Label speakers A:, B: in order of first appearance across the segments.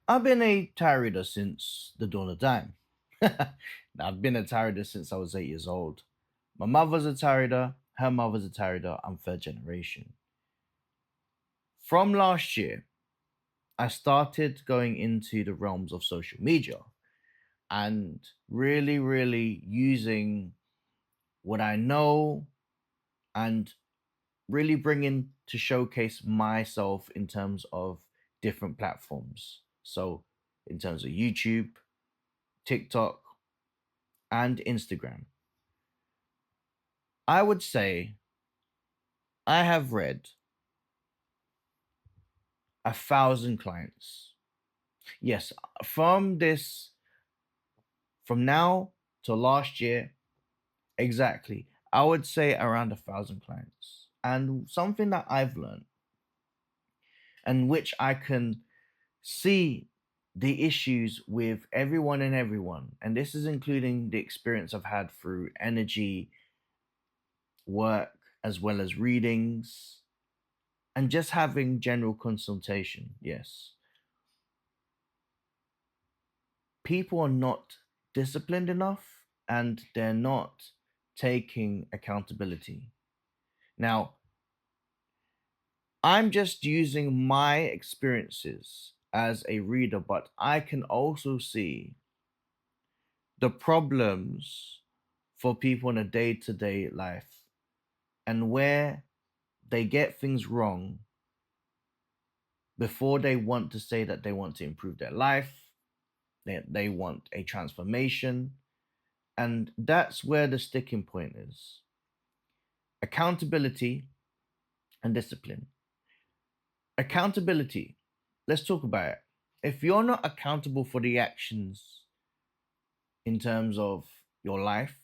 A: I've been a tarot reader since the dawn of time. I've been a tarot reader since I was 8 years old. My mother's a tarot reader, her mother's a tarot reader. I'm third generation. From last year, I started going into the realms of social media and really using what I know and really bringing to showcase myself in terms of different platforms. So, in terms of YouTube, TikTok, and Instagram. I would say I have read 1,000 clients. Yes, from this, from now to last year, exactly, I would say around 1,000 clients. And something that I've learned and which I can see the issues with everyone and everyone, and this is including the experience I've had through energy work as well as readings and just having general consultation. Yes, people are not disciplined enough and they're not taking accountability. Now, I'm just using my experiences as a reader, but I can also see the problems for people in a day to day life and where they get things wrong before they want to say that they want to improve their life, they want a transformation. And that's where the sticking point is: accountability and discipline. Accountability, let's talk about it. If you're not accountable for the actions in terms of your life,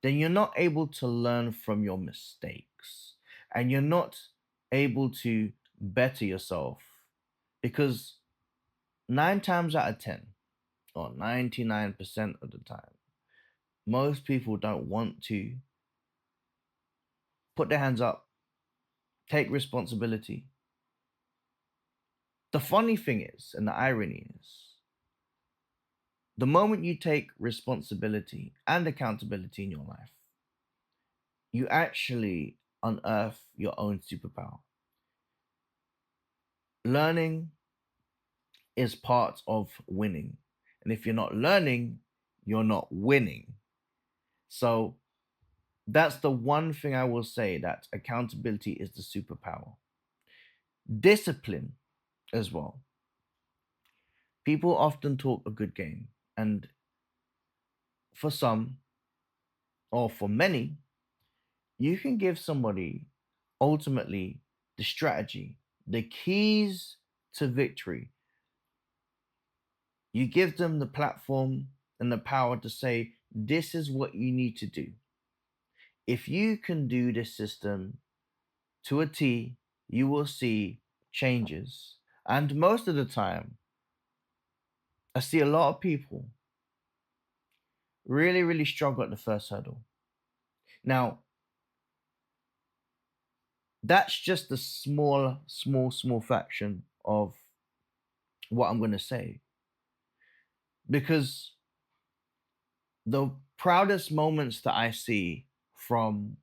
A: then you're not able to learn from your mistakes and you're not able to better yourself because 9 times out of 10, or 99% of the time, most people don't want to put their hands up, take responsibility. The funny thing is, and the irony is, the moment you take responsibility and accountability in your life, you actually unearth your own superpower. Learning is part of winning. And if you're not learning, you're not winning. So that's the one thing I will say, that accountability is the superpower. Discipline as well. People often talk a good game. And for some, or for many, you can give somebody ultimately the strategy, the keys to victory. You give them the platform and the power to say, this is what you need to do. If you can do this system to a T, you will see changes. And most of the time, I see a lot of people really struggle at the first hurdle. Now, that's just a small fraction of what I'm going to say. Because the proudest moments that I see from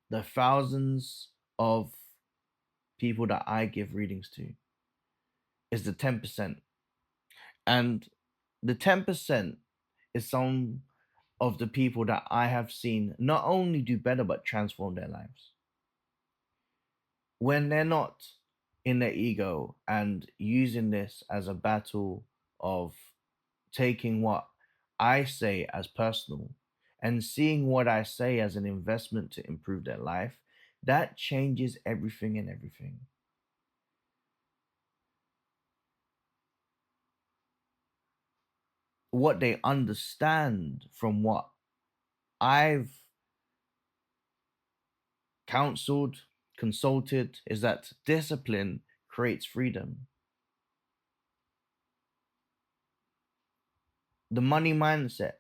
A: the thousands of people that I give readings to is the 10%. And the 10% is some of the people that I have seen not only do better but transform their lives. When they're not in their ego and using this as a battle of taking what I say as personal and seeing what I say as an investment to improve their life, that changes everything and everything. What they understand from what I've counseled, consulted, is that discipline creates freedom. The money mindset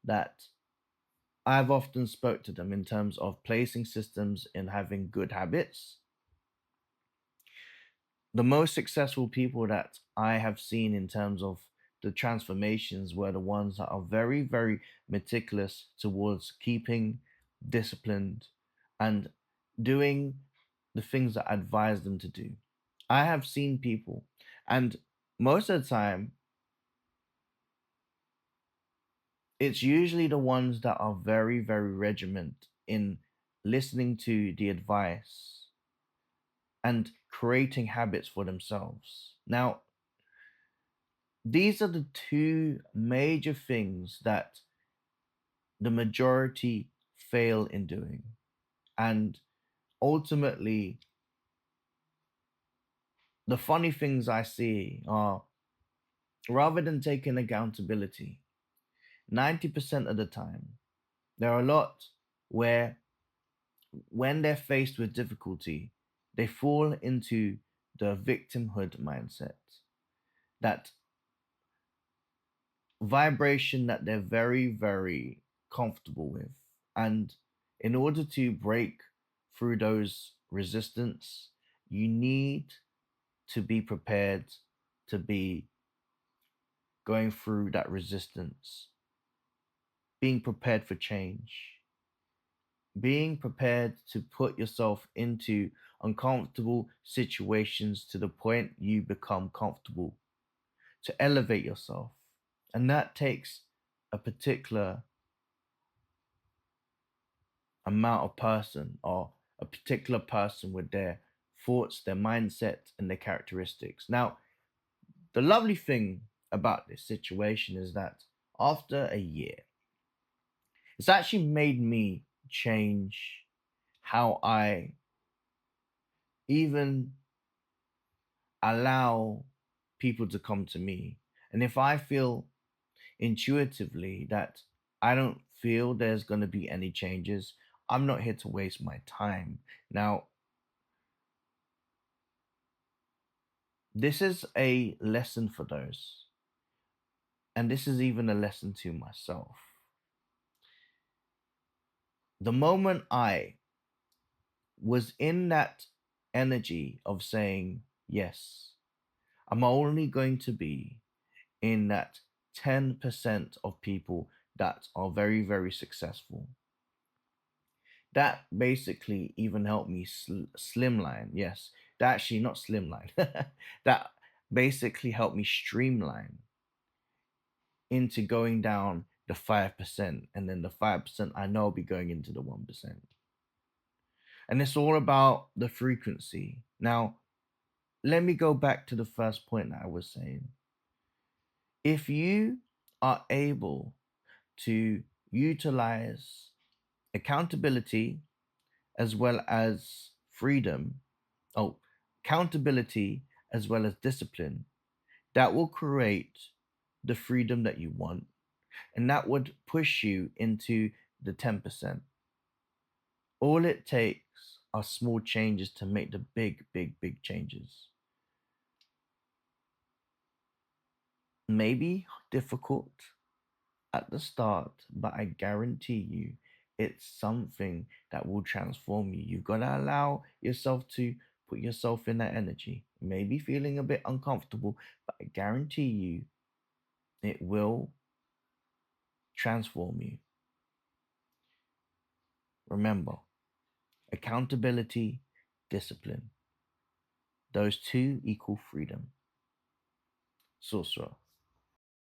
A: that I've often spoke to them in terms of placing systems and having good habits, The most successful people that I have seen in terms of the transformations were the ones that are very, very meticulous towards keeping disciplined and doing the things that I advise them to do. I have seen people, and most of the time, it's usually the ones that are very, very regiment in listening to the advice and creating habits for themselves. Now, these are the two major things that the majority fail in doing. And ultimately, the funny things I see are rather than taking accountability, 90% of the time, there are a lot where when they're faced with difficulty, they fall into the victimhood mindset, that vibration that they're very, very comfortable with. And in order to break through those resistance, you need to be prepared to be going through that resistance, being prepared for change, being prepared to put yourself into uncomfortable situations to the point you become comfortable, to elevate yourself. And that takes a particular amount of person, or a particular person with their thoughts, their mindset, and their characteristics. Now, the lovely thing about this situation is that after a year, it's actually made me change how I even allow people to come to me. And if I feel intuitively that I don't feel there's going to be any changes, I'm not here to waste my time. Now, this is a lesson for those, and this is even a lesson to myself. The moment I was in that energy of saying, yes, I'm only going to be in that 10% of people that are very, very successful. That basically even helped me slimline. Yes, that actually not slimline. That basically helped me streamline into going down the 5%, and then the 5% I know will be going into the 1%. And it's all about the frequency. Now, let me go back to the first point that I was saying. If you are able to utilize accountability as well as freedom, oh, accountability as well as discipline, that will create the freedom that you want, and that would push you into the 10%. All it takes are small changes to make the big, big, big changes. Maybe difficult at the start, but I guarantee you it's something that will transform you. You've got to allow yourself to put yourself in that energy. Maybe feeling a bit uncomfortable, but I guarantee you it will transform you. Remember, accountability, discipline. Those two equal freedom. Sorcerer.